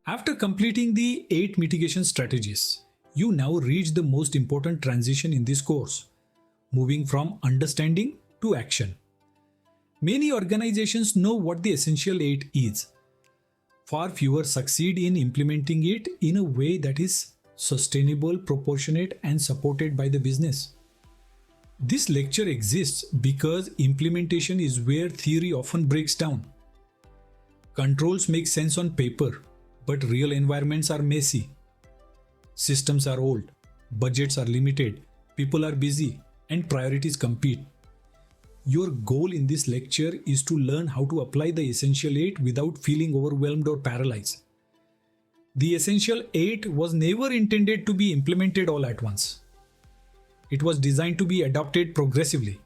After completing the 8 mitigation strategies, you now reach the most important transition in this course, moving from understanding to action. Many organizations know what the essential 8 is. Far fewer succeed in implementing it in a way that is sustainable, proportionate, and supported by the business. This lecture exists because implementation is where theory often breaks down. Controls make sense on paper, but real environments are messy. Systems are old, budgets are limited, people are busy, and priorities compete. Your goal in this lecture is to learn how to apply the Essential 8 without feeling overwhelmed or paralyzed. The Essential 8 was never intended to be implemented all at once. It was designed to be adopted progressively,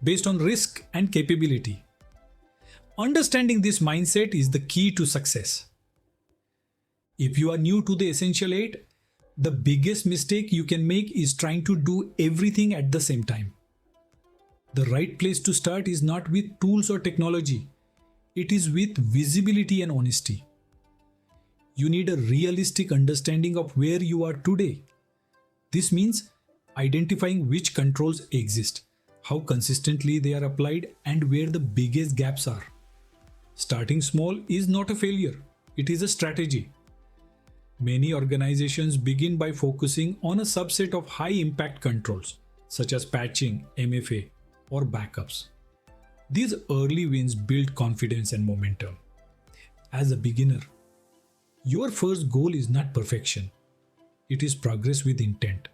based on risk and capability. Understanding this mindset is the key to success. If you are new to the Essential 8, the biggest mistake you can make is trying to do everything at the same time. The right place to start is not with tools or technology. It is with visibility and honesty. You need a realistic understanding of where you are today. This means identifying which controls exist, how consistently they are applied, and where the biggest gaps are. Starting small is not a failure, it is a strategy. Many organizations begin by focusing on a subset of high-impact controls, such as patching, MFA, or backups. These early wins build confidence and momentum. As a beginner, your first goal is not perfection. It is progress with intent.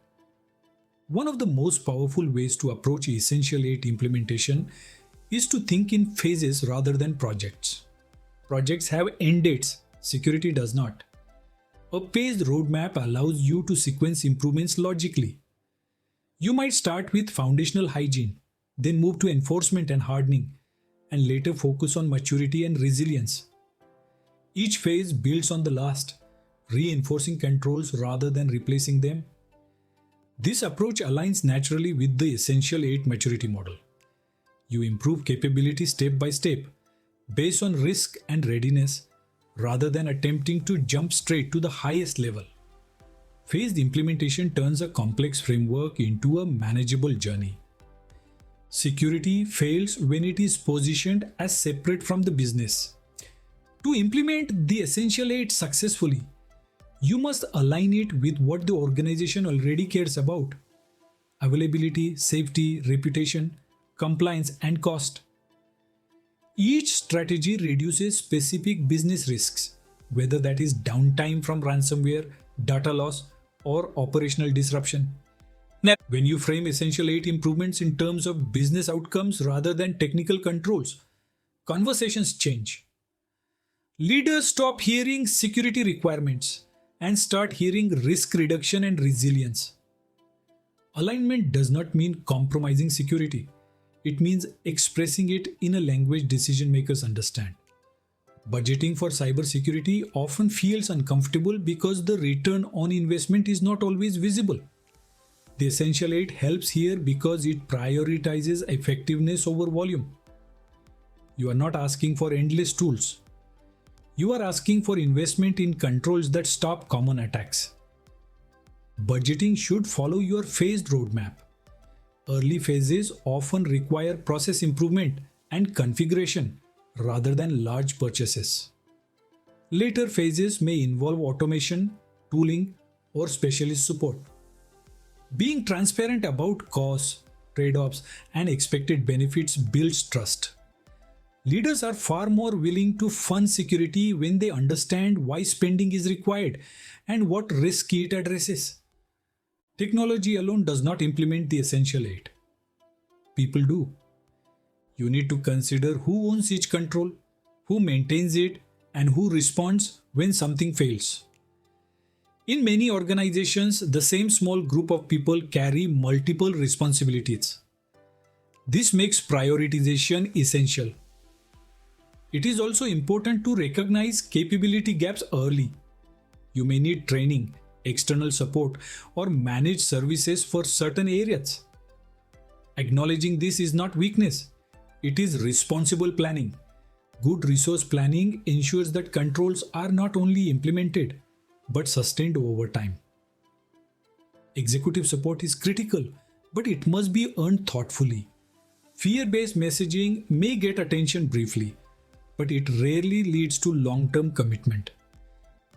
One of the most powerful ways to approach Essential 8 implementation is to think in phases rather than projects. Projects have end dates, security does not. A phased roadmap allows you to sequence improvements logically. You might start with foundational hygiene, then move to enforcement and hardening, and later focus on maturity and resilience. Each phase builds on the last, reinforcing controls rather than replacing them. This approach aligns naturally with the Essential 8 maturity model. You improve capability step by step, based on risk and readiness, rather than attempting to jump straight to the highest level. Phased implementation turns a complex framework into a manageable journey. Security fails when it is positioned as separate from the business. To implement the Essential 8 successfully, you must align it with what the organization already cares about: availability, safety, reputation, compliance, and cost. Each strategy reduces specific business risks, whether that is downtime from ransomware, data loss, or operational disruption. When you frame Essential 8 improvements in terms of business outcomes rather than technical controls, conversations change. Leaders stop hearing security requirements and start hearing risk reduction and resilience. Alignment does not mean compromising security. It means expressing it in a language decision makers understand. Budgeting for cybersecurity often feels uncomfortable because the return on investment is not always visible. The Essential 8 helps here because it prioritizes effectiveness over volume. You are not asking for endless tools. You are asking for investment in controls that stop common attacks. Budgeting should follow your phased roadmap. Early phases often require process improvement and configuration rather than large purchases. Later phases may involve automation, tooling, or specialist support. Being transparent about costs, trade-offs, and expected benefits builds trust. Leaders are far more willing to fund security when they understand why spending is required and what risk it addresses. Technology alone does not implement the Essential 8. People do. You need to consider who owns each control, who maintains it, and who responds when something fails. In many organizations, the same small group of people carry multiple responsibilities. This makes prioritization essential. It is also important to recognize capability gaps early. You may need training, external support, or managed services for certain areas. Acknowledging this is not weakness, it is responsible planning. Good resource planning ensures that controls are not only implemented but sustained over time. Executive support is critical, but it must be earned thoughtfully. Fear-based messaging may get attention briefly, but it rarely leads to long-term commitment.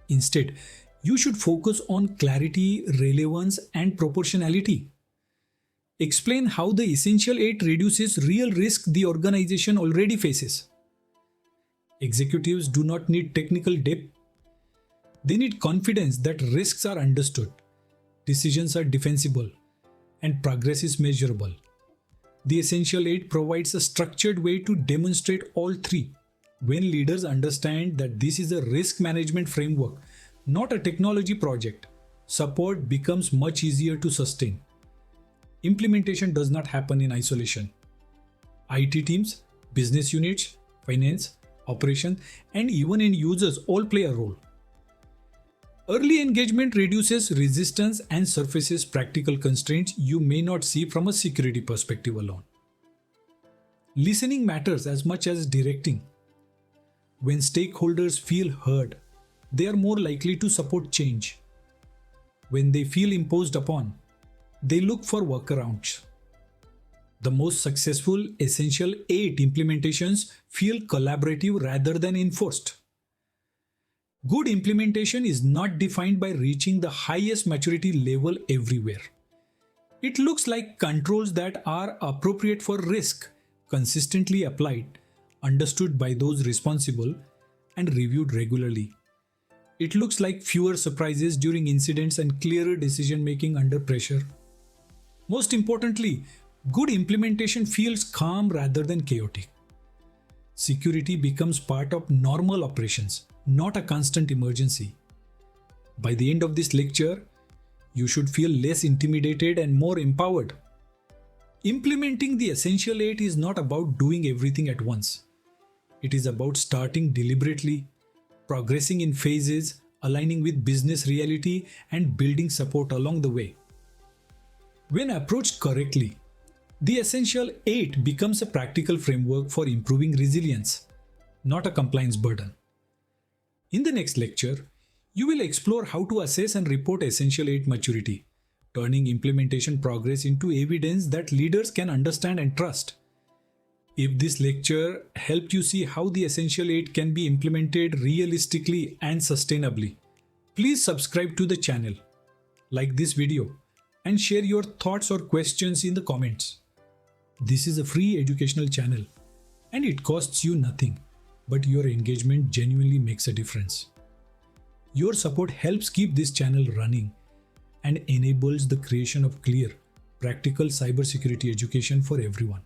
Instead, you should focus on clarity, relevance, and proportionality. Explain how the Essential 8 reduces real risk the organization already faces. Executives do not need technical depth. They need confidence that risks are understood, decisions are defensible, and progress is measurable. The Essential 8 provides a structured way to demonstrate all three. When leaders understand that this is a risk management framework, not a technology project, support becomes much easier to sustain. Implementation does not happen in isolation. IT teams, business units, finance, operations, and even end users all play a role. Early engagement reduces resistance and surfaces practical constraints you may not see from a security perspective alone. Listening matters as much as directing. When stakeholders feel heard, they are more likely to support change. When they feel imposed upon, they look for workarounds. The most successful Essential 8 implementations feel collaborative rather than enforced. Good implementation is not defined by reaching the highest maturity level everywhere. It looks like controls that are appropriate for risk, consistently applied, understood by those responsible, and reviewed regularly. It looks like fewer surprises during incidents and clearer decision making under pressure. Most importantly, good implementation feels calm rather than chaotic. Security becomes part of normal operations, not a constant emergency. By the end of this lecture, you should feel less intimidated and more empowered. Implementing the Essential 8 is not about doing everything at once. It is about starting deliberately, progressing in phases, aligning with business reality, and building support along the way. When approached correctly, the Essential 8 becomes a practical framework for improving resilience, not a compliance burden. In the next lecture, you will explore how to assess and report Essential 8 maturity, turning implementation progress into evidence that leaders can understand and trust. If this lecture helped you see how the Essential 8 can be implemented realistically and sustainably, please subscribe to the channel, like this video, and share your thoughts or questions in the comments. This is a free educational channel and it costs you nothing, but your engagement genuinely makes a difference. Your support helps keep this channel running and enables the creation of clear, practical cybersecurity education for everyone.